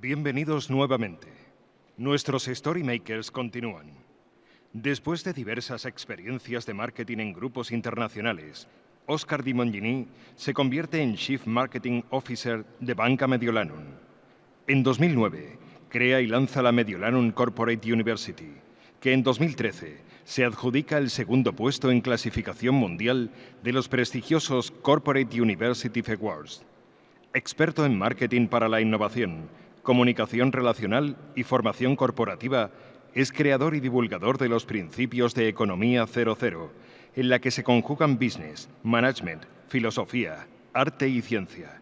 Bienvenidos nuevamente. Nuestros Storymakers continúan. Después de diversas experiencias de marketing en grupos internacionales, Oscar Di Mongini se convierte en Chief Marketing Officer de Banca Mediolanum. En 2009, crea y lanza la Mediolanum Corporate University, que en 2013 se adjudica el segundo puesto en clasificación mundial de los prestigiosos Corporate University Awards. Experto en marketing para la innovación, comunicación relacional y formación corporativa, es creador y divulgador de los principios de Economía 00, en la que se conjugan business, management, filosofía, arte y ciencia.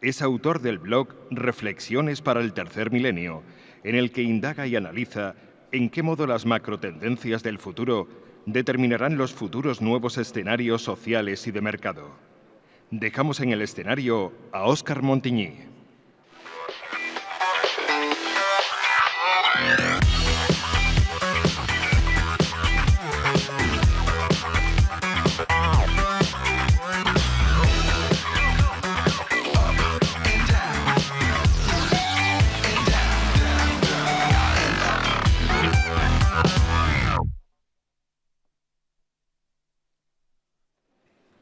Es autor del blog Reflexiones para el Tercer Milenio, en el que indaga y analiza en qué modo las macrotendencias del futuro determinarán los futuros nuevos escenarios sociales y de mercado. Dejamos en el escenario a Oscar Montigny.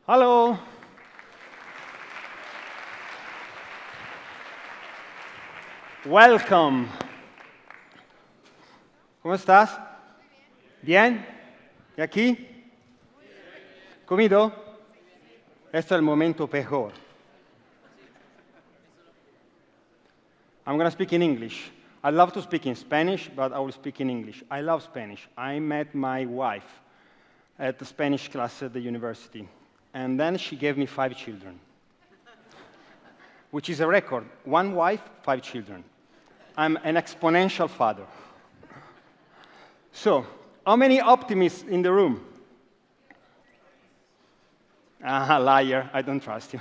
Hallo, Welcome. ¿Cómo estás? ¿Bien? ¿Y aquí? ¿Comido? Este es el momento peor. I'm going to speak in English. I love to speak in Spanish, but I will speak in English. I love Spanish. I met my wife at the Spanish class at the university, and then she gave me 5 children, which is a record. 1 wife, 5 children. I'm an exponential father. So, how many optimists in the room? Liar, I don't trust you.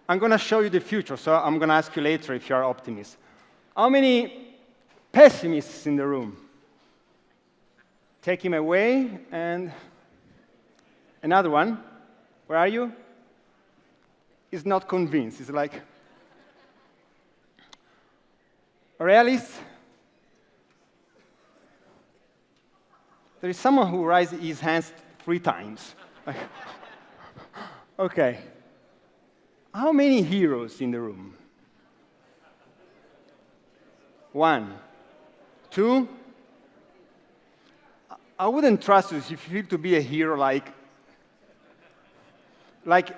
I'm going to show you the future, so I'm going to ask you later if you are optimists. How many pessimists in the room? Take him away, and another one. Where are you? He's not convinced. He's like, realist? There is someone who raises his hands 3 times. Okay. How many heroes in the room? 1, 2. I wouldn't trust you if you feel to be a hero like,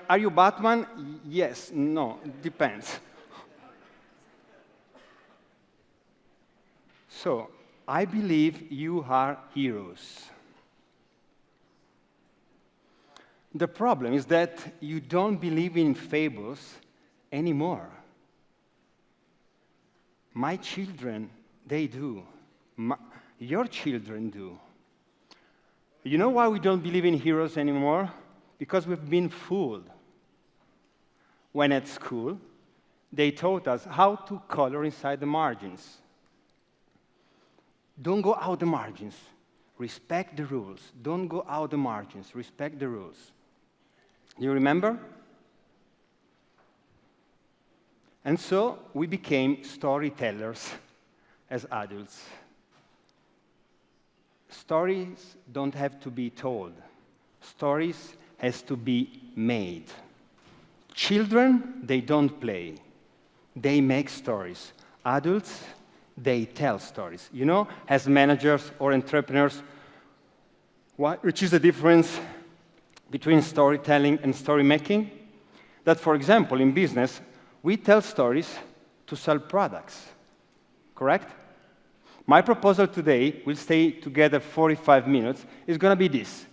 are you Batman? Yes, no, it depends. So, I believe you are heroes. The problem is that you don't believe in fables anymore. My children, they do. Your children do. You know why we don't believe in heroes anymore? Because we've been fooled. When at school, they taught us how to color inside the margins. Don't go out the margins. Respect the rules. Don't go out the margins. Respect the rules. You remember? And so we became storytellers as adults. Stories don't have to be told. Stories has to be made. Children, they don't play. They make stories. Adults, they tell stories. You know, as managers or entrepreneurs, which is the difference between storytelling and story making? That, for example, in business, we tell stories to sell products, correct? My proposal today, we'll stay together 45 minutes, is going to be this.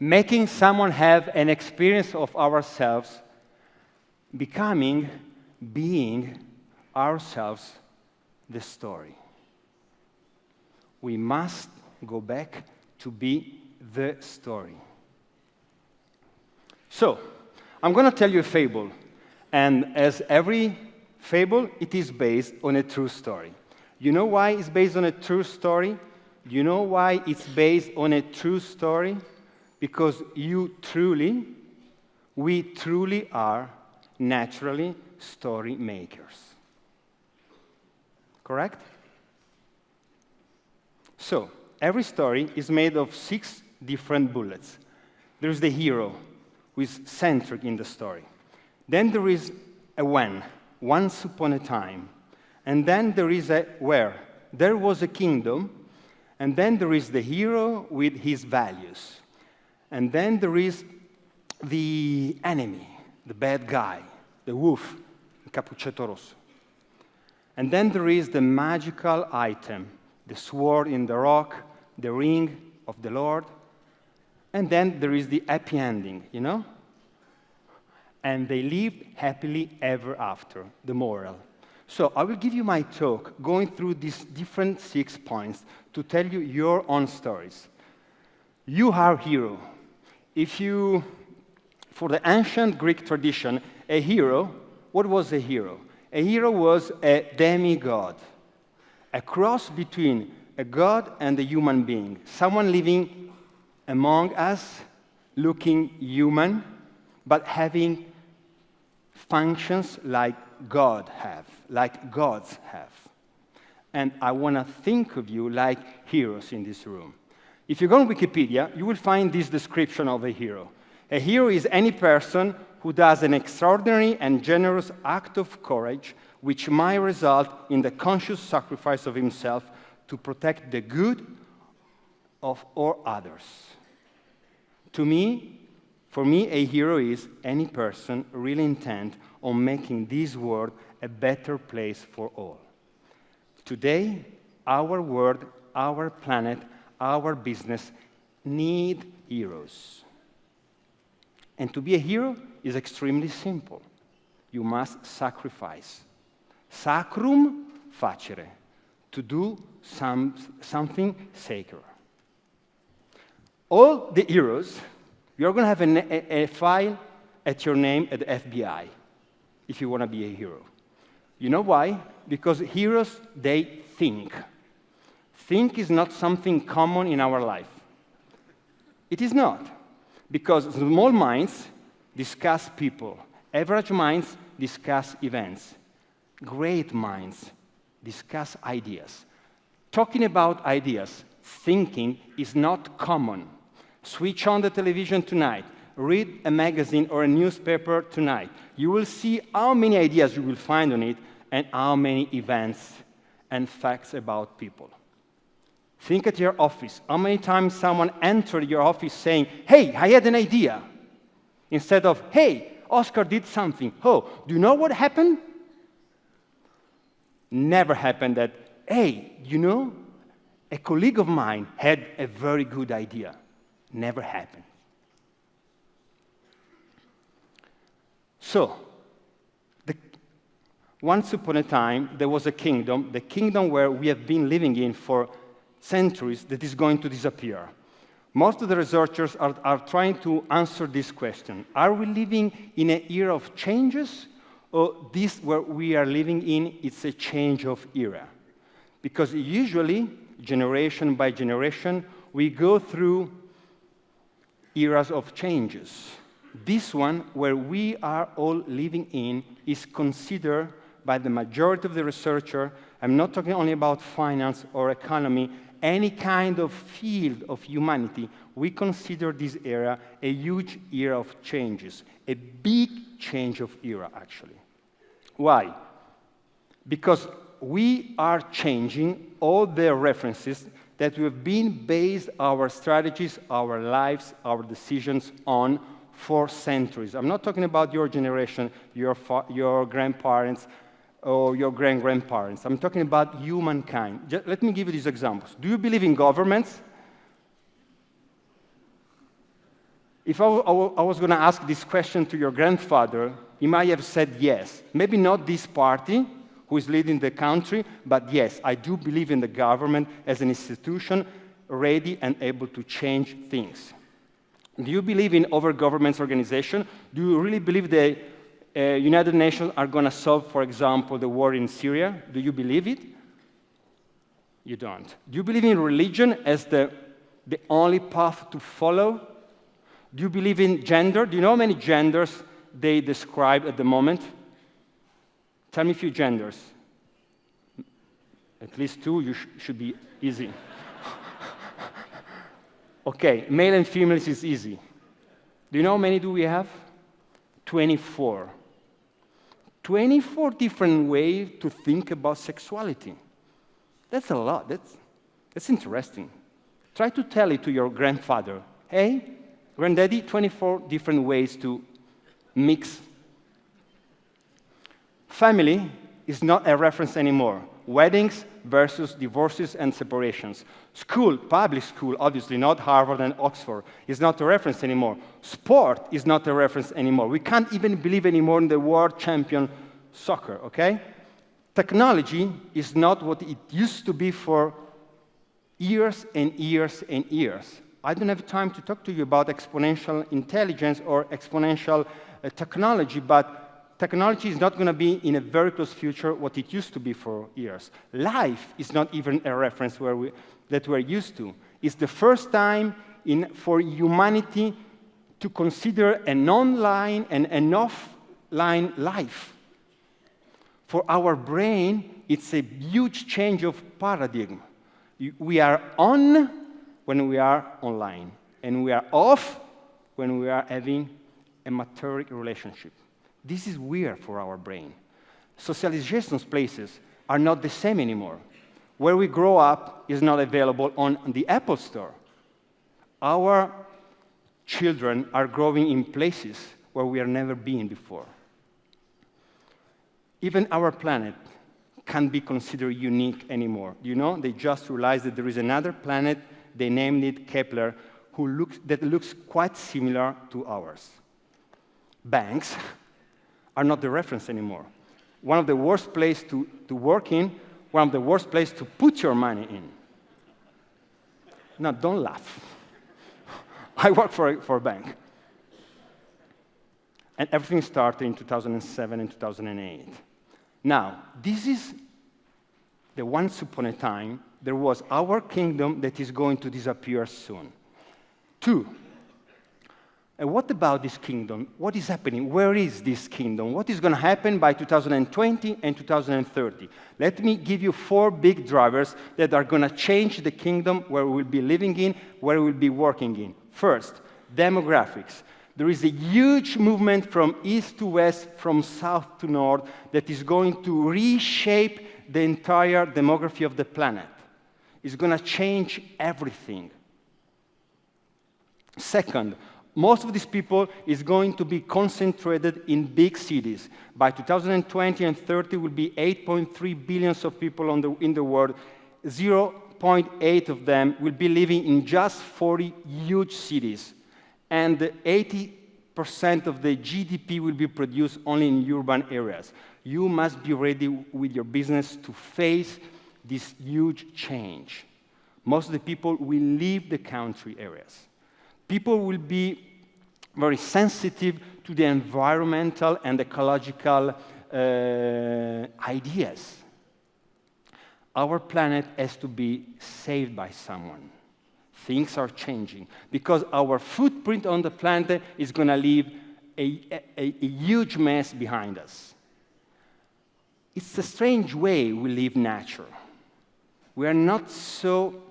Making someone have an experience of ourselves, being ourselves the story. We must go back to be the story. So, I'm going to tell you a fable. And as every fable, it is based on a true story. You know why it's based on a true story? You know why it's based on a true story? Because we truly are naturally story makers. Correct? So, every story is made of 6 different bullets. There's the hero, who is centric in the story. Then there is a when, once upon a time. And then there is a where. There was a kingdom. And then there is the hero with his values. And then there is the enemy, the bad guy, the wolf, the Cappuccetto Rosso. And then there is the magical item, the sword in the rock, the ring of the Lord. And then there is the happy ending, you know? And they lived happily ever after, the moral. So I will give you my talk going through these different 6 points to tell you your own stories. You are hero. For the ancient Greek tradition, a hero, what was a hero? A hero was a demigod, a cross between a god and a human being, someone living among us, looking human, but having functions like gods have. And I want to think of you like heroes in this room. If you go on Wikipedia, you will find this description of a hero. A hero is any person who does an extraordinary and generous act of courage which might result in the conscious sacrifice of himself to protect the good of all others. For me, a hero is any person really intent on making this world a better place for all. Today, our world, our planet, our business need heroes. And to be a hero is extremely simple. You must sacrifice. Sacrum facere, to do something sacred. All the heroes, you're going to have a file at your name at the FBI if you want to be a hero. You know why? Because heroes, they think. Think is not something common in our life. It is not. Because small minds discuss people. Average minds discuss events. Great minds discuss ideas. Talking about ideas, thinking is not common. Switch on the television tonight. Read a magazine or a newspaper tonight. You will see how many ideas you will find on it and how many events and facts about people. Think at your office. How many times someone entered your office saying, "Hey, I had an idea," instead of, "Hey, Oscar did something. Oh, do you know what happened?" Never happened that, "Hey, you know, a colleague of mine had a very good idea." Never happened. So, once upon a time, there was a kingdom, the kingdom where we have been living in for centuries, that is going to disappear. Most of the researchers are trying to answer this question. Are we living in an era of changes, or this where we are living in, it's a change of era? Because usually, generation by generation, we go through eras of changes. This one, where we are all living in, is considered by the majority of the researcher, I'm not talking only about finance or economy, any kind of field of humanity, we consider this era a huge era of changes, a big change of era, actually. Why? Because we are changing all the references that we have been based our strategies, our lives, our decisions on for centuries. I'm not talking about your generation, your grandparents, or your grand-grandparents. I'm talking about humankind. Let me give you these examples. Do you believe in governments? If I was going to ask this question to your grandfather, he might have said yes. Maybe not this party, who is leading the country, but yes, I do believe in the government as an institution ready and able to change things. Do you believe in other governments organization? Do you really believe the United Nations are going to solve, for example, the war in Syria? Do you believe it? You don't. Do you believe in religion as the only path to follow? Do you believe in gender? Do you know how many genders they describe at the moment? Tell me a few genders. At least two, you should be easy. Okay, male and females is easy. Do you know how many do we have? 24. 24 different ways to think about sexuality. That's a lot. That's interesting. Try to tell it to your grandfather. Hey, granddaddy, 24 different ways to mix. Family is not a reference anymore. Weddings versus divorces and separations. School, public school, obviously not Harvard and Oxford, is not a reference anymore. Sport is not a reference anymore. We can't even believe anymore in the world champion soccer, okay? Technology is not what it used to be for years and years and years. I don't have time to talk to you about exponential intelligence or exponential technology, but technology is not going to be in a very close future what it used to be for years. Life is not even a reference that we're used to. It's the first time for humanity to consider an online and an offline life. For our brain, it's a huge change of paradigm. We are on when we are online, and we are off when we are having a material relationship. This is weird for our brain. Socialization places are not the same anymore. Where we grow up is not available on the Apple Store. Our children are growing in places where we have never been before. Even our planet can't be considered unique anymore. You know, they just realized that there is another planet, they named it Kepler, that looks quite similar to ours. Banks are not the reference anymore. One of the worst places to work in, one of the worst places to put your money in. Now, don't laugh. I work for a bank. And everything started in 2007 and 2008. Now, this is the once upon a time, there was our kingdom that is going to disappear soon. 2, and what about this kingdom? What is happening? Where is this kingdom? What is going to happen by 2020 and 2030? Let me give you 4 big drivers that are going to change the kingdom where we'll be living in, where we'll be working in. First, demographics. There is a huge movement from east to west, from south to north, that is going to reshape the entire demography of the planet. It's going to change everything. Second, most of these people is going to be concentrated in big cities. By 2020 and 30, will be 8.3 billion of people in the world. 0.8 of them will be living in just 40 huge cities. And 80% of the GDP will be produced only in urban areas. You must be ready with your business to face this huge change. Most of the people will leave the country areas. People will be very sensitive to the environmental and ecological ideas. Our planet has to be saved by someone. Things are changing because our footprint on the planet is going to leave a huge mess behind us. It's a strange way we live nature. We are not so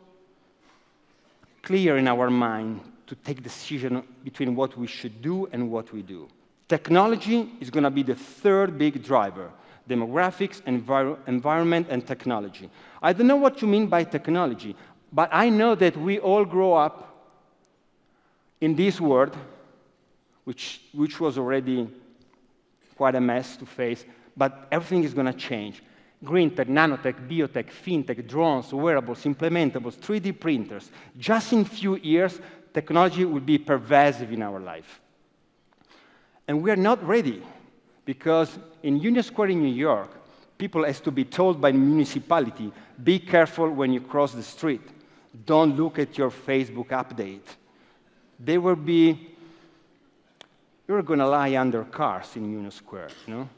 clear in our mind to take decision between what we should do and what we do. Technology is going to be the 3rd big driver. Demographics, environment, and technology. I don't know what you mean by technology, but I know that we all grow up in this world, which was already quite a mess to face, but everything is going to change. Green tech, nanotech, biotech, fintech, drones, wearables, implementables, 3D printers. Just in a few years, technology will be pervasive in our life. And we are not ready, because in Union Square in New York, people have to be told by the municipality, be careful when you cross the street. Don't look at your Facebook update. You were going to lie under cars in Union Square, you know?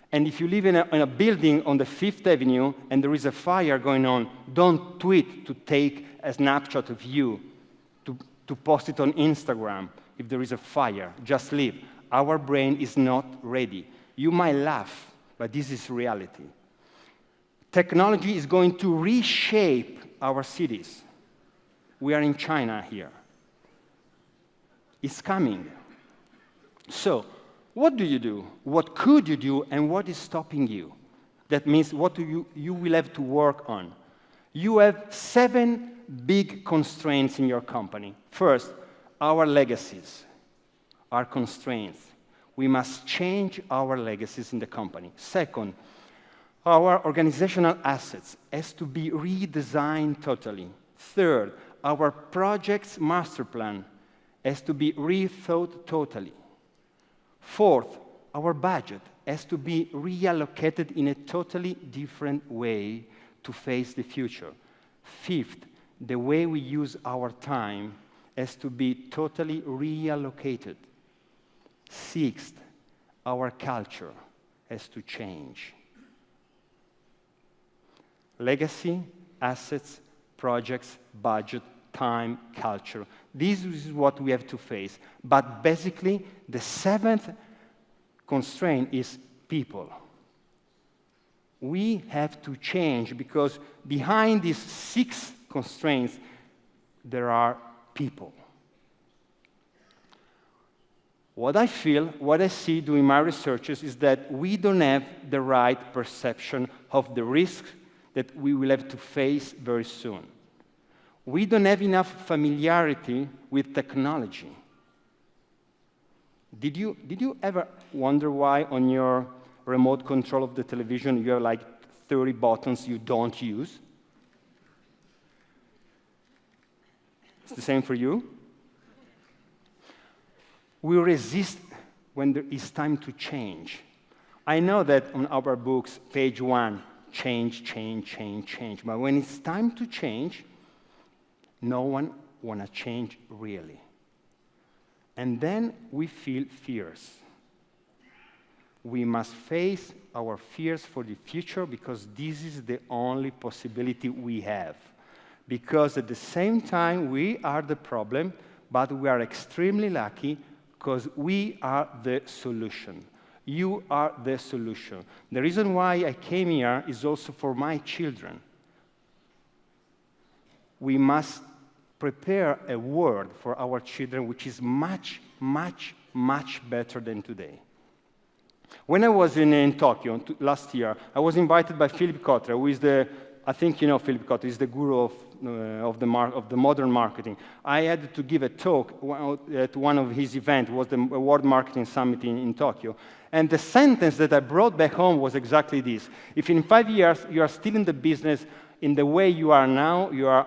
And if you live in a building on the 5th Avenue and there is a fire going on, don't tweet to take a snapshot of you, to post it on Instagram if there is a fire. Just leave. Our brain is not ready. You might laugh, but this is reality. Technology is going to reshape our cities. We are in China here. It's coming. So, what do you do? What could you do, and what is stopping you? That means what you will have to work on. You have 7 big constraints in your company. First, our legacies are constraints. We must change our legacies in the company. Second, our organizational assets has to be redesigned totally. Third, our project's master plan has to be rethought totally. Fourth, our budget has to be reallocated in a totally different way to face the future. Fifth, the way we use our time has to be totally reallocated. Sixth, our culture has to change. Legacy, assets, projects, budget, time, culture. This is what we have to face. But basically, the 7th constraint is people. We have to change because behind these 6 constraints, there are people. What I feel, what I see doing my researches is that we don't have the right perception of the risks that we will have to face very soon. We don't have enough familiarity with technology. Did you ever wonder why on your remote control of the television you have like 30 buttons you don't use? It's the same for you? We resist when there is time to change. I know that on our books, page 1, change, change, change, change. But when it's time to change, no one want to change really. And then we feel fears. We must face our fears for the future because this is the only possibility we have. Because at the same time, we are the problem, but we are extremely lucky because we are the solution. You are the solution. The reason why I came here is also for my children. We must prepare a world for our children which is much, much, much better than today. When I was in Tokyo last year, I was invited by Philip Kotler, who is I think you know Philip Kotler, is the guru of the modern marketing. I had to give a talk at one of his events, was the World Marketing Summit in Tokyo. And the sentence that I brought back home was exactly this. If in 5 years you are still in the business in the way you are now, you are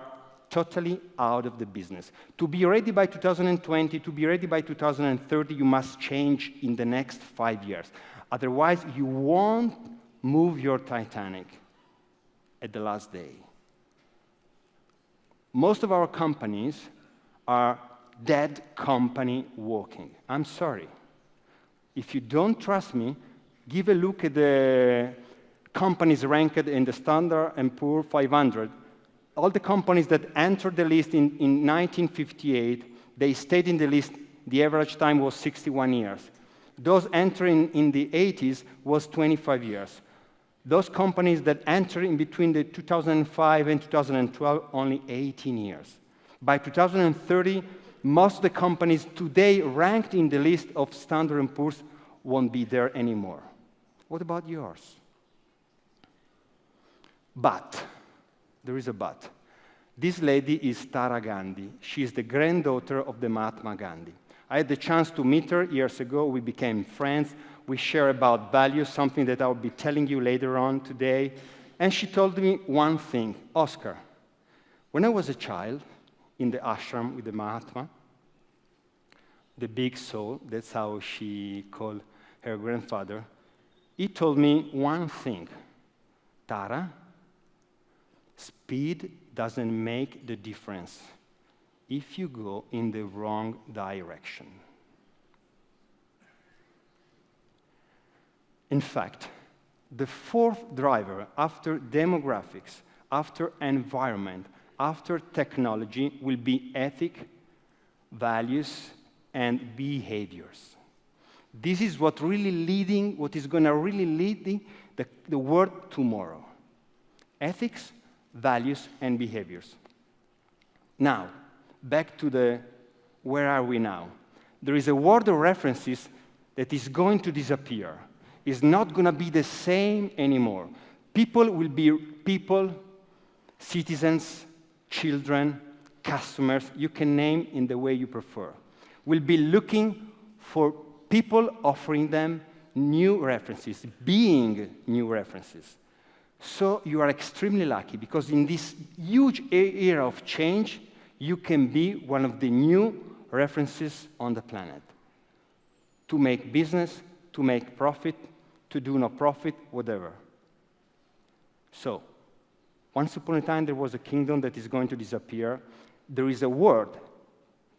totally out of the business. To be ready by 2020, to be ready by 2030, you must change in the next 5 years. Otherwise, you won't move your Titanic at the last day. Most of our companies are dead company walking. I'm sorry. If you don't trust me, give a look at the companies ranked in the Standard & Poor's 500. All the companies that entered the list in 1958, they stayed in the list, the average time was 61 years. Those entering in the 80s was 25 years. Those companies that entered in between the 2005 and 2012, only 18 years. By 2030, most of the companies today ranked in the list of Standard & Poor's won't be there anymore. What about yours? But, there is a but. This lady is Tara Gandhi. She is the granddaughter of the Mahatma Gandhi. I had the chance to meet her years ago. We became friends. We share about values, something that I'll be telling you later on today. And she told me one thing, Oscar, when I was a child in the ashram with the Mahatma, the big soul, that's how she called her grandfather, he told me one thing, Tara, speed doesn't make the difference if you go in the wrong direction. In fact, the fourth driver after demographics, after environment, after technology will be ethic, values, and behaviors. This is what is going to really lead the world tomorrow. Ethics, values, and behaviors. Now, back to where are we now? There is a world of references that is going to disappear. It's not going to be the same anymore. People will be people, citizens, children, customers, you can name in the way you prefer. Will be looking for people offering them new references, being new references. So you are extremely lucky because in this huge era of change, you can be one of the new references on the planet. To make business, to make profit, to do no profit, whatever. So, once upon a time there was a kingdom that is going to disappear. There is a world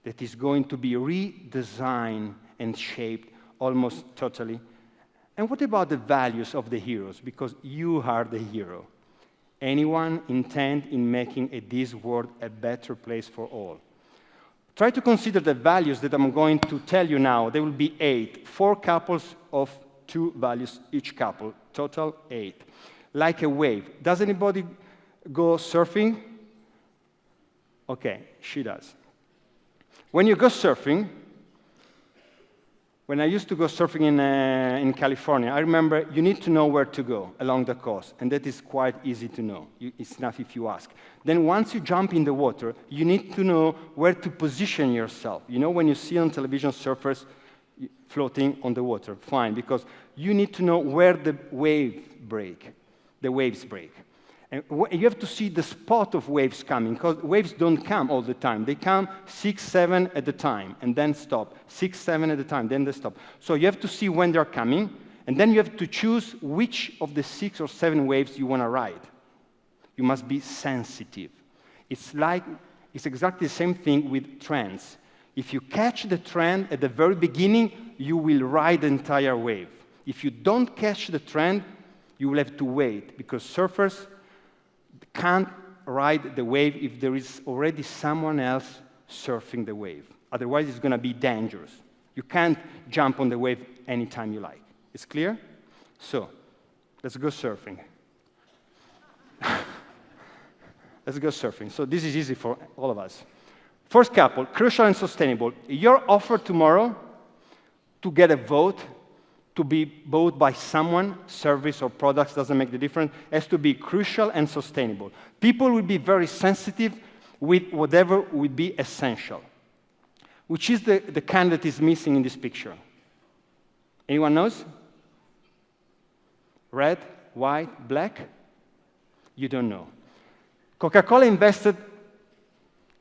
that is going to be redesigned and shaped almost totally. And what about the values of the heroes? Because you are the hero. Anyone intend in making this world a better place for all? Try to consider the values that I'm going to tell you now. There will be 8, 4 couples of 2 values each couple, total 8. Like a wave. Does anybody go surfing? Okay, she does. When you go surfing, When I used to go surfing in California, I remember you need to know where to go along the coast, and that is quite easy to know. It's enough if you ask. Then once you jump in the water, you need to know where to position yourself. You know when you see on television surfers floating on the water, fine, because you need to know where the waves break. And you have to see the spot of waves coming, because waves don't come all the time. They come 6, 7 at a time, and then stop. 6, 7 at a time, then they stop. So you have to see when they're coming, and then you have to choose which of the 6 or 7 waves you want to ride. You must be sensitive. It's exactly the same thing with trends. If you catch the trend at the very beginning, you will ride the entire wave. If you don't catch the trend, you will have to wait, because surfers can't ride the wave if there is already someone else surfing the wave. Otherwise, it's going to be dangerous. You can't jump on the wave anytime you like. It's clear? So, let's go surfing. Let's go surfing. So this is easy for all of us. First couple, crucial and sustainable. Your offer tomorrow to get a vote, to be bought by someone, service or products, doesn't make the difference, has to be crucial and sustainable. People will be very sensitive with whatever would be essential, which is the kind that is missing in this picture. Anyone knows? Red, white, black? You don't know. Coca-Cola invested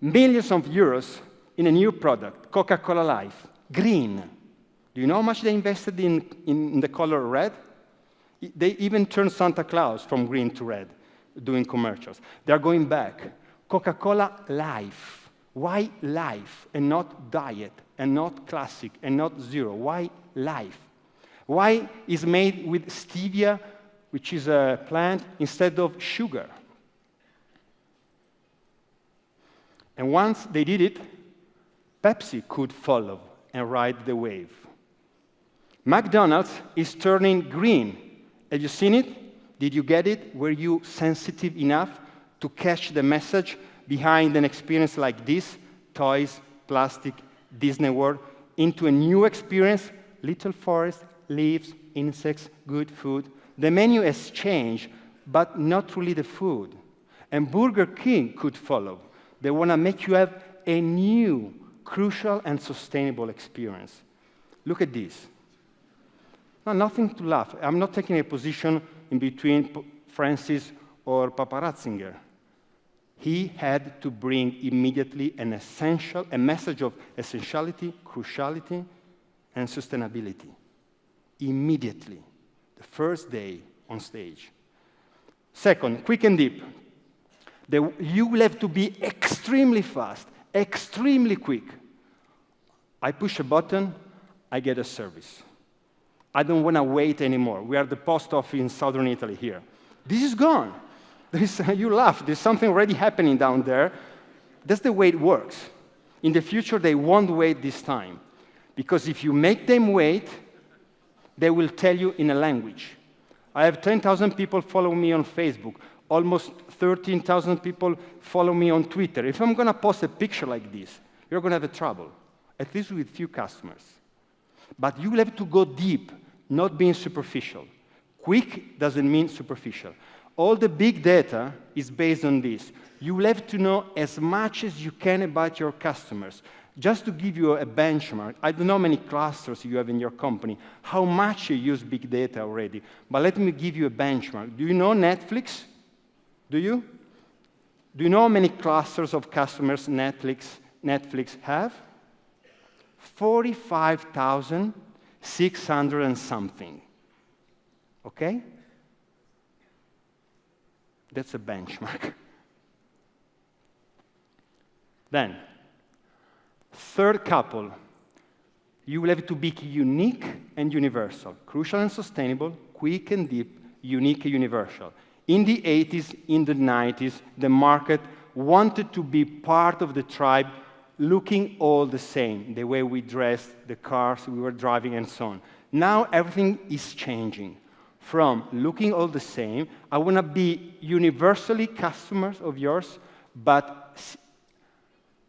millions of euros in a new product, Coca-Cola Life, green. Do you know how much they invested in the color red? They even turned Santa Claus from green to red, doing commercials. They're going back. Coca-Cola Life. Why life and not diet and not classic and not zero? Why life? Why is made with stevia, which is a plant, instead of sugar? And once they did it, Pepsi could follow and ride the wave. McDonald's is turning green. Have you seen it? Did you get it? Were you sensitive enough to catch the message behind an experience like this? Toys, plastic, Disney World, into a new experience, little forest, leaves, insects, good food. The menu has changed, but not really the food. And Burger King could follow. They want to make you have a new, crucial and sustainable experience. Look at this. No, nothing to laugh. I'm not taking a position in between Francis or Papa Ratzinger. He had to bring immediately a message of essentiality, cruciality, and sustainability. Immediately, the first day on stage. Second, quick and deep. You will have to be extremely fast, extremely quick. I push a button, I get a service. I don't want to wait anymore. We are the post office in southern Italy here. This is gone. You laugh. There's something already happening down there. That's the way it works. In the future, they won't wait this time. Because if you make them wait, they will tell you in a language. I have 10,000 people follow me on Facebook. Almost 13,000 people follow me on Twitter. If I'm going to post a picture like this, you're going to have a trouble, at least with few customers. But you will have to go deep, not being superficial. Quick doesn't mean superficial. All the big data is based on this. You will have to know as much as you can about your customers. Just to give you a benchmark, I don't know how many clusters you have in your company, how much you use big data already, but let me give you a benchmark. Do you know Netflix? Do you? Do you know how many clusters of customers Netflix have? 45,600 and something. Okay? That's a benchmark. Then, third couple, you will have to be unique and universal. Crucial and sustainable, quick and deep, unique and universal. In the 80s, in the 90s, the market wanted to be part of the tribe, looking all the same, the way we dressed, the cars we were driving, and so on. Now everything is changing. From looking all the same, I want to be universally customers of yours, but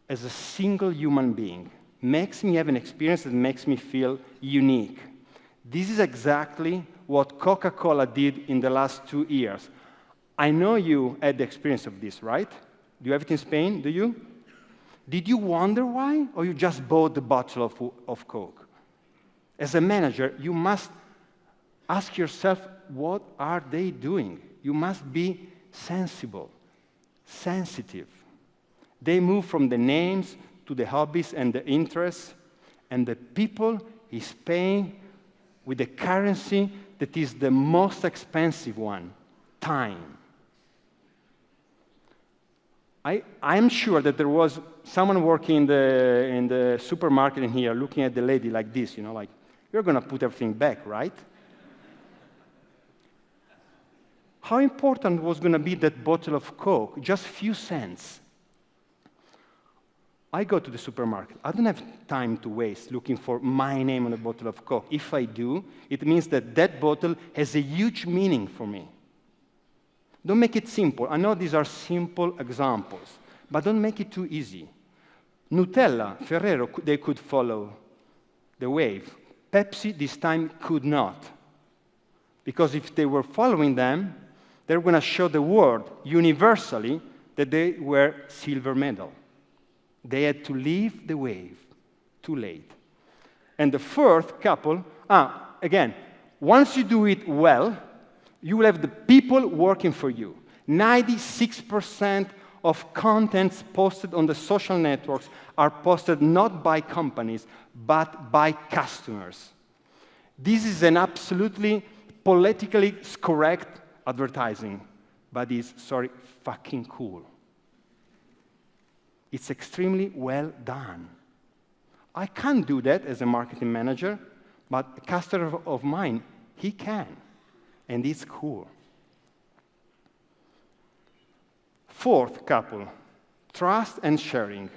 as a single human being, makes me have an experience that makes me feel unique. This is exactly what Coca-Cola did in the last 2 years. I know you had the experience of this, right? Do you have it in Spain? Do you? Did you wonder why, or you just bought the bottle of Coke? As a manager, you must ask yourself, what are they doing? You must be sensible, sensitive. They move from the names to the hobbies and the interests, and the people is paying with the currency that is the most expensive one, time. I'm sure that there was someone working in the supermarket in here looking at the lady like this, like, you're going to put everything back, right? How important was going to be that bottle of Coke? Just a few cents. I go to the supermarket. I don't have time to waste looking for my name on a bottle of Coke. If I do, it means that that bottle has a huge meaning for me. Don't make it simple. I know these are simple examples, but don't make it too easy. Nutella, Ferrero, they could follow the wave. Pepsi this time could not. Because if they were following them, they were going to show the world universally that they were silver medal. They had to leave the wave. Too late. And the fourth couple, again, once you do it well, you will have the people working for you. 96% of contents posted on the social networks are posted not by companies, but by customers. This is an absolutely politically correct advertising, but it's, fucking cool. It's extremely well done. I can't do that as a marketing manager, but a customer of mine, he can. And it's cool. Fourth couple, trust and sharing.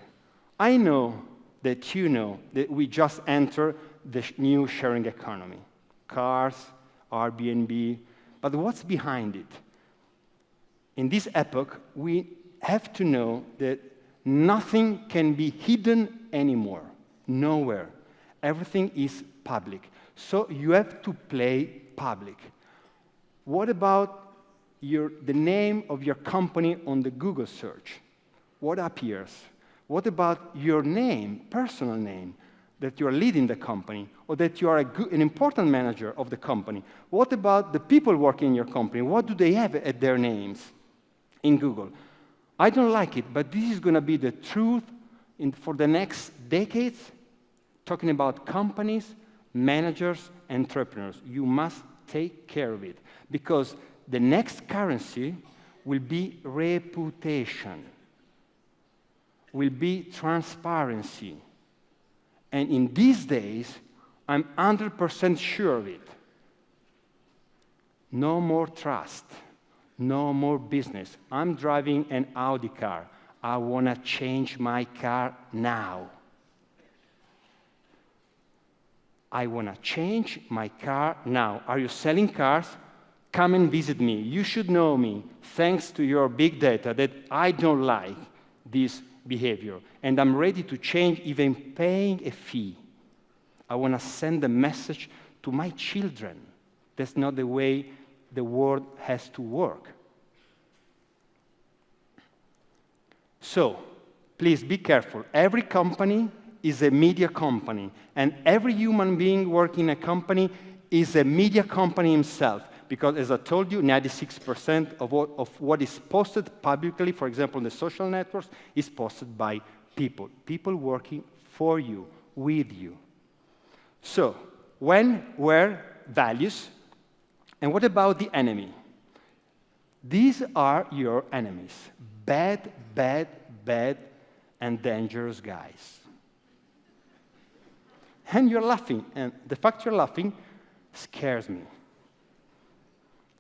I know that you know that we just entered the new sharing economy. Cars, Airbnb, but what's behind it? In this epoch, we have to know that nothing can be hidden anymore. Nowhere. Everything is public. So you have to play public. What about the name of your company on the Google search? What appears? What about your name, personal name, that you are leading the company, or that you are an important manager of the company? What about the people working in your company? What do they have at their names in Google? I don't like it, but this is going to be the truth for the next decades, talking about companies, managers, entrepreneurs. You must take care of it, because the next currency will be reputation, will be transparency. And in these days, I'm 100% sure of it. No more trust, no more business. I'm driving an Audi car. I want to change my car now. I want to change my car now. Are you selling cars? Come and visit me. You should know me, thanks to your big data, that I don't like this behavior. And I'm ready to change, even paying a fee. I want to send a message to my children. That's not the way the world has to work. So, please be careful. Every company is a media company, and every human being working in a company is a media company himself, because as I told you, 96% of what is posted publicly, for example, on the social networks, is posted by people working for you, with you. So, when, where, values, and what about the enemy? These are your enemies. Bad, bad, bad, and dangerous guys. And you're laughing, and the fact you're laughing scares me.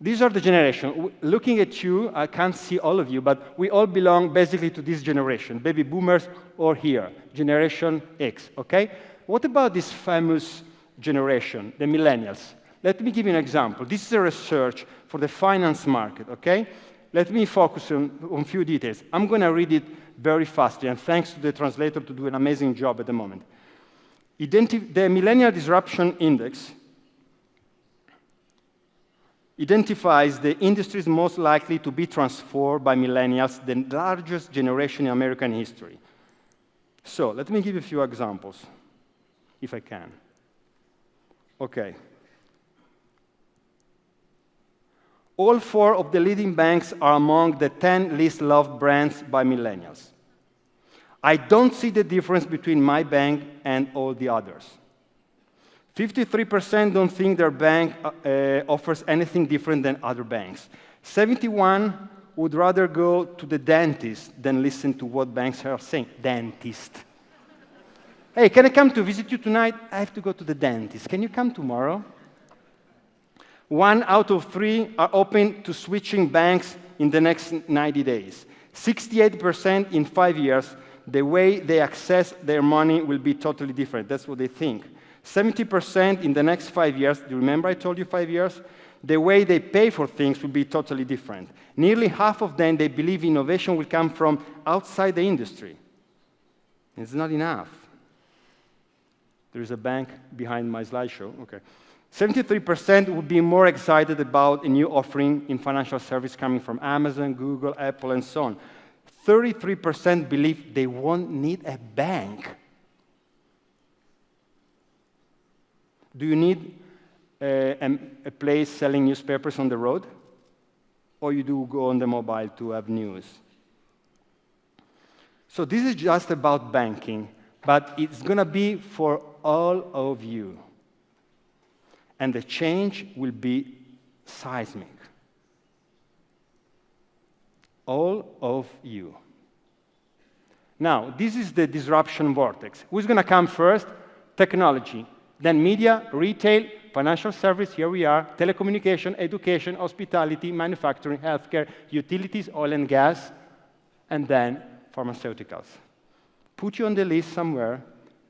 These are the generation. Looking at you, I can't see all of you, but we all belong basically to this generation, baby boomers or here, Generation X, okay? What about this famous generation, the millennials? Let me give you an example. This is a research for the finance market, okay? Let me focus on a few details. I'm going to read it very fast, and thanks to the translator to do an amazing job at the moment. The Millennial Disruption Index identifies the industries most likely to be transformed by millennials, the largest generation in American history. So let me give you a few examples, if I can. Okay. All 4 of the leading banks are among the 10 least loved brands by millennials. I don't see the difference between my bank and all the others. 53% don't think their bank offers anything different than other banks. 71 would rather go to the dentist than listen to what banks are saying. Dentist. Hey, can I come to visit you tonight? I have to go to the dentist. Can you come tomorrow? 1 out of 3 are open to switching banks in the next 90 days. 68% in 5 years, the way they access their money will be totally different. That's what they think. 70% in the next 5 years, do you remember I told you 5 years? The way they pay for things will be totally different. Nearly half of them, they believe innovation will come from outside the industry. It's not enough. There is a bank behind my slideshow. Okay. 73% would be more excited about a new offering in financial service coming from Amazon, Google, Apple, and so on. 33% believe they won't need a bank. Do you need a place selling newspapers on the road? Or you do go on the mobile to have news? So this is just about banking, but it's going to be for all of you. And the change will be seismic. All of you. Now, this is the disruption vortex. Who's going to come first? Technology. Then media, retail, financial service, here we are, telecommunication, education, hospitality, manufacturing, healthcare, utilities, oil and gas, and then pharmaceuticals. Put you on the list somewhere,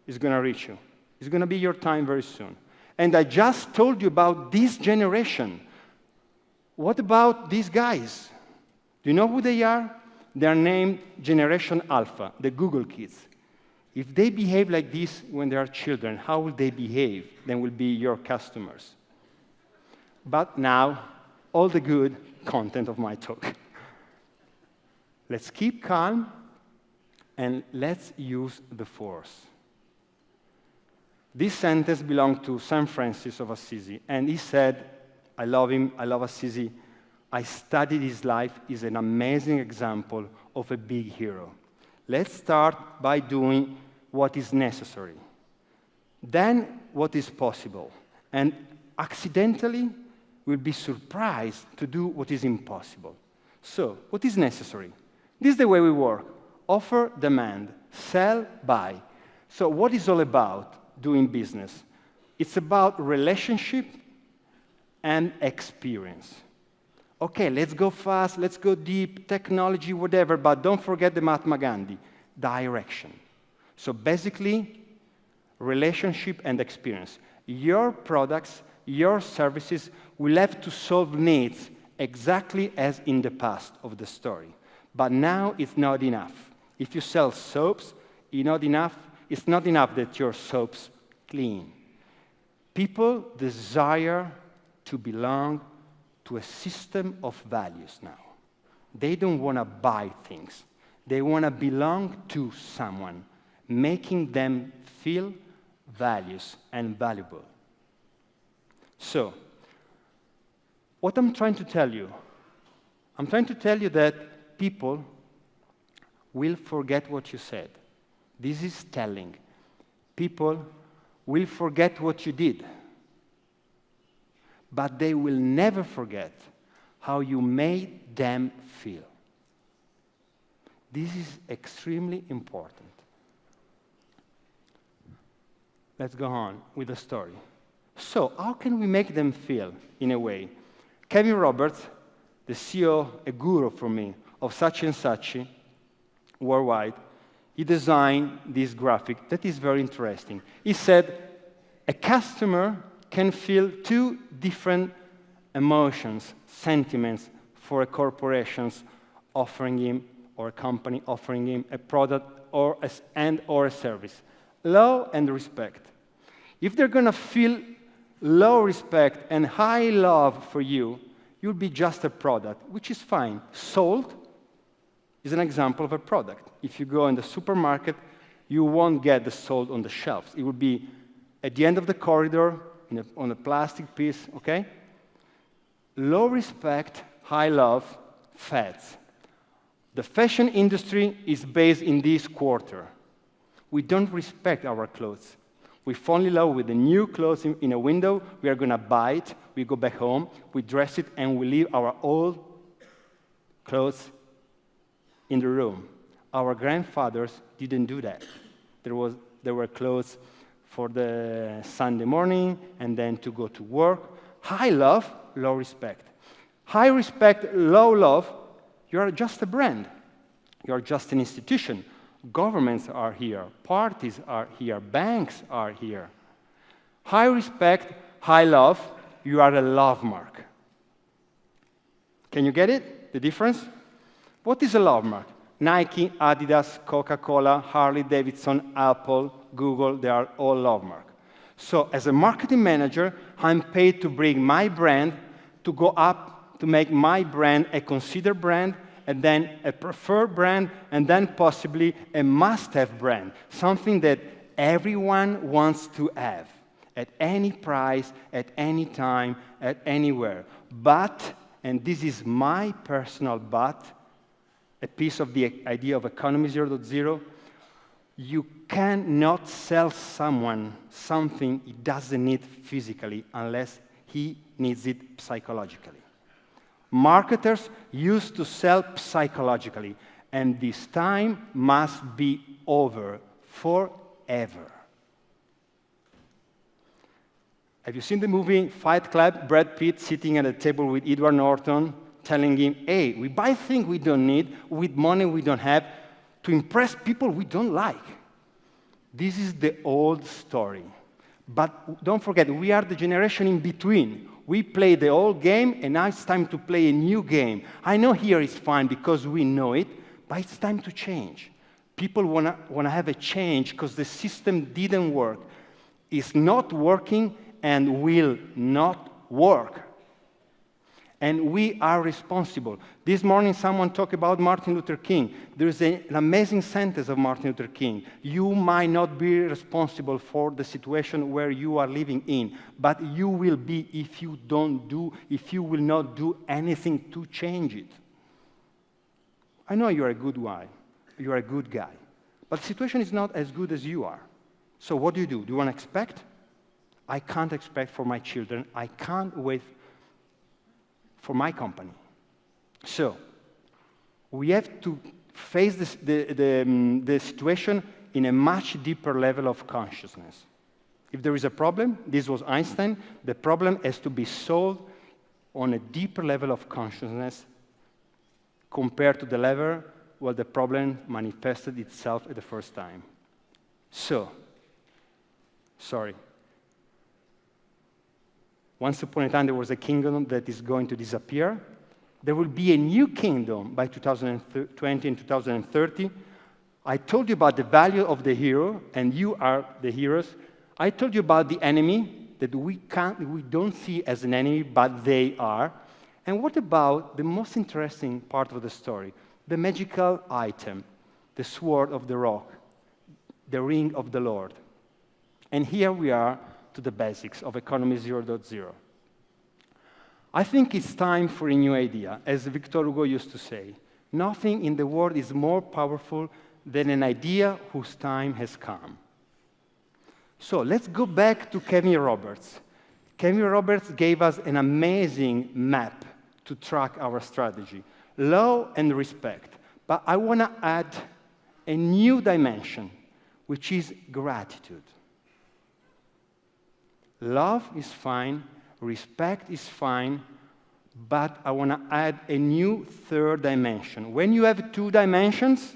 it's going to reach you. It's going to be your time very soon. And I just told you about this generation. What about these guys? Do you know who they are? They are named Generation Alpha, the Google kids. If they behave like this when they are children, how will they behave? Then will be your customers. But now, all the good content of my talk. Let's keep calm, and let's use the force. This sentence belonged to St. Francis of Assisi, and he said, I love him, I love Assisi. I studied his life. He's an amazing example of a big hero. Let's start by doing what is necessary, then what is possible, and accidentally we'll be surprised to do what is impossible. So, what is necessary? This is the way we work. Offer, demand, sell, buy. So what is all about doing business? It's about relationship and experience. Okay, let's go fast, let's go deep, technology, whatever, but don't forget the Mahatma Gandhi, direction. So basically, relationship and experience. Your products, your services will have to solve needs exactly as in the past of the story. But now it's not enough. If you sell soaps, it's not enough that your soaps clean. People desire to belong to a system of values now. They don't want to buy things. They want to belong to someone, making them feel values and valuable. So, what I'm trying to tell you that people will forget what you said. This is telling. People will forget what you did, but they will never forget how you made them feel. This is extremely important. Let's go on with the story. So, how can we make them feel in a way? Kevin Roberts, the CEO, a guru for me, of Saatchi & Saatchi worldwide, he designed this graphic that is very interesting. He said, a customer can feel two different emotions, sentiments for a corporation offering him, or a company offering him a product or a service. Love and respect. If they're going to feel low respect and high love for you, you'll be just a product, which is fine. Salt is an example of a product. If you go in the supermarket, you won't get the salt on the shelves. It will be at the end of the corridor on a plastic piece, okay? Low respect, high love, fads. The fashion industry is based in this quarter. We don't respect our clothes. We fall in love with the new clothes in a window. We are going to buy it. We go back home. We dress it, and we leave our old clothes in the room. Our grandfathers didn't do that. There were clothes for the Sunday morning and then to go to work. High love, low respect. High respect, low love, you are just a brand. You are just an institution. Governments are here. Parties are here. Banks are here. High respect, high love, you are a love mark. Can you get it? The difference? What is a love mark? Nike, Adidas, Coca-Cola, Harley-Davidson, Apple, Google, they are all love marks. So as a marketing manager, I'm paid to bring my brand, to go up, to make my brand a considered brand, and then a preferred brand, and then possibly a must-have brand, something that everyone wants to have at any price, at any time, at anywhere. But, and this is my personal but, a piece of the idea of Economy 0.0, you cannot sell someone something he doesn't need physically unless he needs it psychologically. Marketers used to sell psychologically, and this time must be over forever. Have you seen the movie Fight Club? Brad Pitt sitting at a table with Edward Norton, telling him, hey, we buy things we don't need with money we don't have to impress people we don't like. This is the old story. But don't forget, we are the generation in between. We play the old game, and now it's time to play a new game. I know here is fine because we know it, but it's time to change. People want to have a change because the system didn't work. It's not working and will not work. And we are responsible. This morning, someone talked about Martin Luther King. There is an amazing sentence of Martin Luther King. You might not be responsible for the situation where you are living in, but you will be if you will not do anything to change it. I know you are a good guy. You are a good guy. But the situation is not as good as you are. So what do? Do you want to expect? I can't expect for my children. I can't wait for my company. So we have to face the situation in a much deeper level of consciousness. If there is a problem, this was Einstein, the problem has to be solved on a deeper level of consciousness compared to the level where the problem manifested itself at the first time. So, once upon a time, there was a kingdom that is going to disappear. There will be a new kingdom by 2020 and 2030. I told you about the value of the hero, and you are the heroes. I told you about the enemy that we don't see as an enemy, but they are. And what about the most interesting part of the story? The magical item, the sword of the rock, the ring of the Lord. And here we are to the basics of Economy 0.0. I think it's time for a new idea. As Victor Hugo used to say, nothing in the world is more powerful than an idea whose time has come. So let's go back to Kevin Roberts. Kevin Roberts gave us an amazing map to track our strategy, love and respect. But I want to add a new dimension, which is gratitude. Love is fine, respect is fine, but I want to add a new third dimension. When you have two dimensions,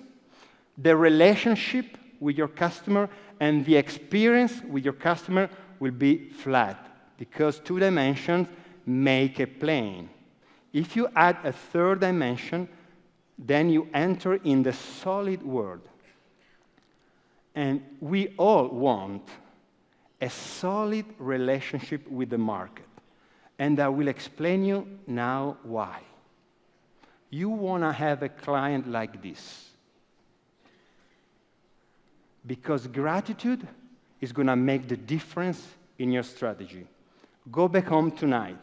the relationship with your customer and the experience with your customer will be flat, because two dimensions make a plane. If you add a third dimension, then you enter in the solid world. And we all want a solid relationship with the market. And I will explain you now why. You want to have a client like this, because gratitude is going to make the difference in your strategy. Go back home tonight.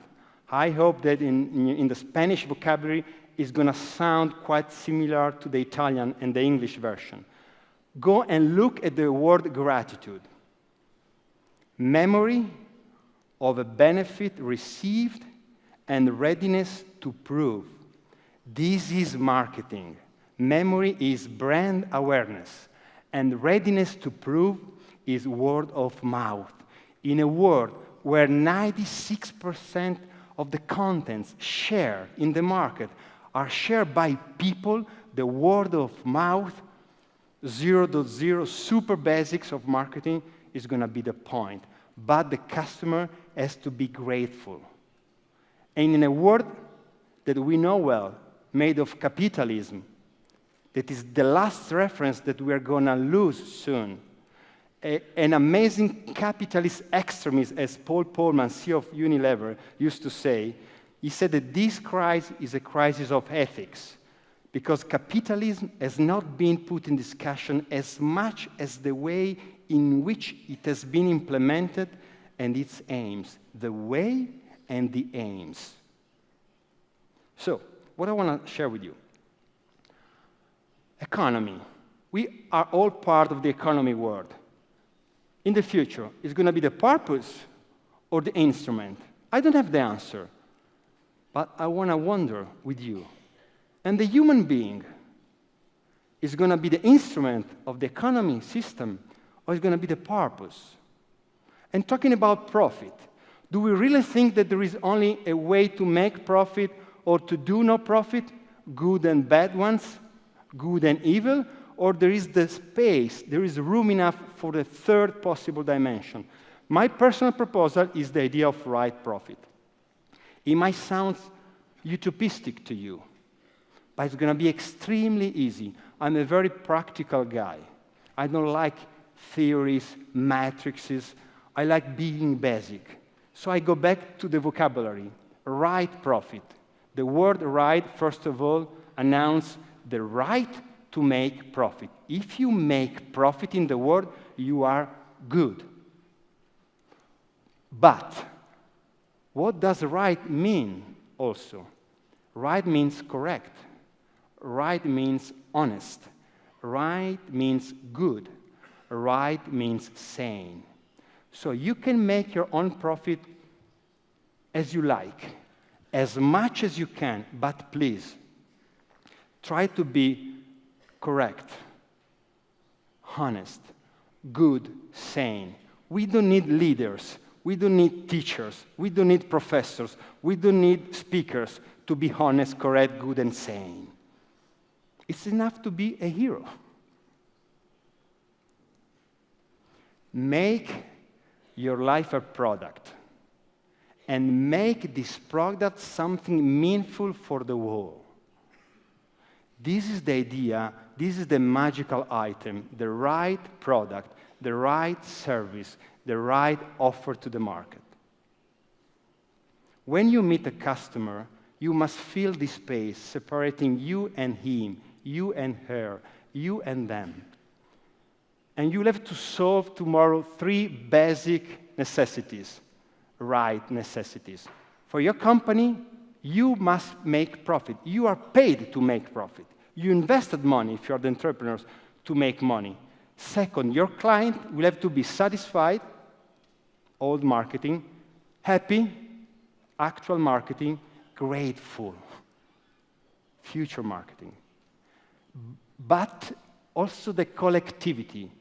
I hope that in the Spanish vocabulary is going to sound quite similar to the Italian and the English version. Go and look at the word gratitude. Memory of a benefit received and readiness to prove. This is marketing. Memory is brand awareness. And readiness to prove is word of mouth. In a world where 96% of the contents shared in the market are shared by people, the word of mouth, 0.0 super basics of marketing is going to be the point. But the customer has to be grateful. And in a world that we know well, made of capitalism, that is the last reference that we are going to lose soon. An amazing capitalist extremist, as Paul Polman, CEO of Unilever, used to say, he said that this crisis is a crisis of ethics, because capitalism has not been put in discussion as much as the way in which it has been implemented and its aims, the way and the aims. So, what I want to share with you. Economy. We are all part of the economy world. In the future, is going to be the purpose or the instrument? I don't have the answer, but I want to wonder with you. And the human being is going to be the instrument of the economy system, or is going to be the purpose? And talking about profit, do we really think that there is only a way to make profit or to do no profit, good and bad ones, good and evil, or there is the space, there is room enough for the third possible dimension? My personal proposal is the idea of right profit. It might sound utopistic to you, but it's going to be extremely easy. I'm a very practical guy. I don't like theories, matrices. I like being basic. So I go back to the vocabulary, right profit. The word right, first of all, announces the right to make profit. If you make profit in the world, you are good. But what does right mean also? Right means correct. Right means honest. Right means good. Right means sane. So you can make your own profit as you like, as much as you can, but please, try to be correct, honest, good, sane. We don't need leaders. We don't need teachers. We don't need professors. We don't need speakers to be honest, correct, good, and sane. It's enough to be a hero. Make your life a product, and make this product something meaningful for the world. This is the idea, this is the magical item, the right product, the right service, the right offer to the market. When you meet a customer, you must fill this space separating you and him, you and her, you and them. And you'll have to solve tomorrow 3 basic necessities, right necessities. For your company, you must make profit. You are paid to make profit. You invested money, if you're the entrepreneurs, to make money. Second, your client will have to be satisfied, old marketing, happy, actual marketing, grateful, future marketing. But also the collectivity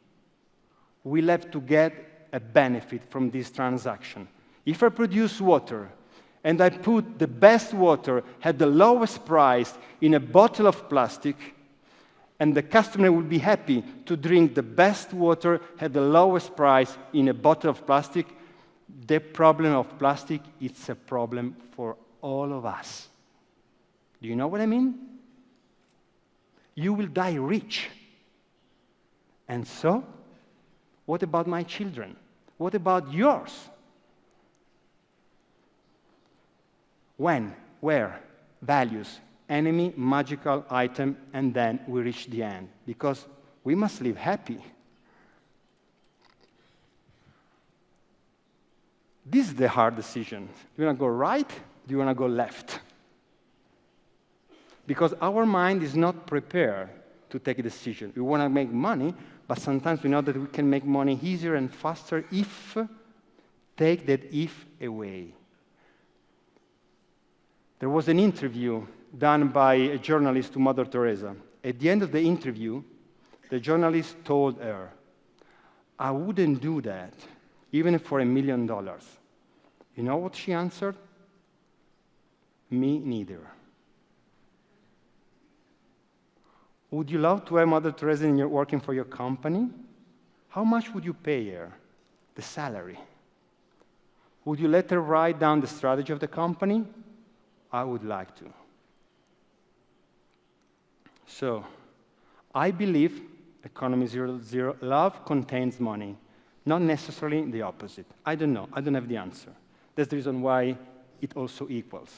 will have to get a benefit from this transaction. If I produce water, and I put the best water at the lowest price in a bottle of plastic, and the customer will be happy to drink the best water at the lowest price in a bottle of plastic, the problem of plastic, it's a problem for all of us. Do you know what I mean? You will die rich. And so, what about my children? What about yours? When, where, values, enemy, magical item, and then we reach the end, because we must live happy. This is the hard decision. Do you want to go right? Do you want to go left? Because our mind is not prepared to take a decision. We want to make money, but sometimes we know that we can make money easier and faster if take that if away. There was an interview done by a journalist to Mother Teresa. At the end of the interview, the journalist told her, "I wouldn't do that, even for $1 million. You know what she answered? Me neither. Would you love to have Mother Teresa and you're working for your company? How much would you pay her? The salary. Would you let her write down the strategy of the company? I would like to." So, I believe Economy 0.0, love contains money, not necessarily the opposite. I don't know. I don't have the answer. That's the reason why it also equals.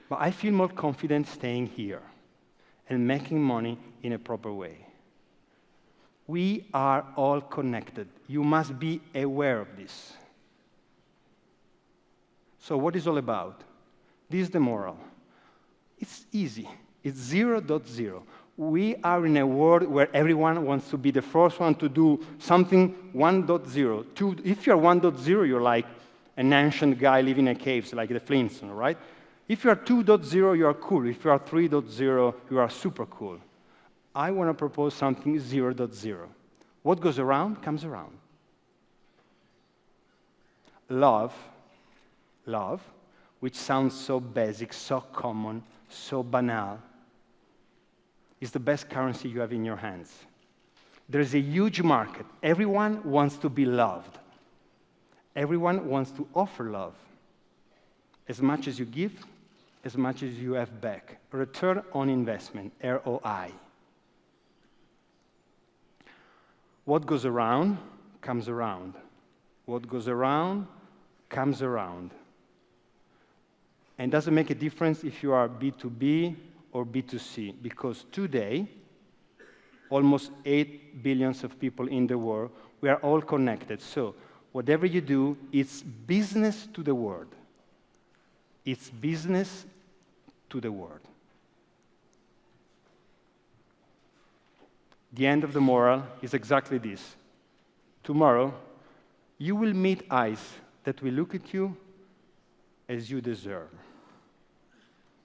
But I feel more confident staying here and making money in a proper way. We are all connected. You must be aware of this. So what is it all about? This is the moral. It's easy. It's 0.0. We are in a world where everyone wants to be the first one to do something 1.0. If you're 1.0, you're like an ancient guy living in a cave, like the Flintstones, right? If you are 2.0, you are cool. If you are 3.0, you are super cool. I want to propose something 0.0. What goes around comes around. Love, which sounds so basic, so common, so banal, is the best currency you have in your hands. There is a huge market. Everyone wants to be loved. Everyone wants to offer love. As much as you give, as much as you have back. Return on investment, ROI. What goes around comes around. What goes around comes around. And it doesn't make a difference if you are B2B or B2C, because today, almost 8 billion of people in the world, we are all connected. So whatever you do, it's business to the world. It's business to the world. The end of the moral is exactly this. Tomorrow, you will meet eyes that will look at you as you deserve.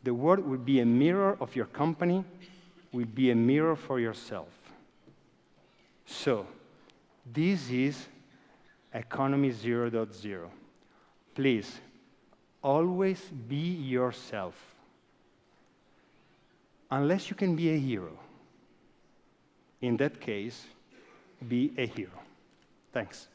The world will be a mirror of your company, will be a mirror for yourself. So, this is Economy 0.0. Please, always be yourself. Unless you can be a hero. In that case, be a hero. Thanks.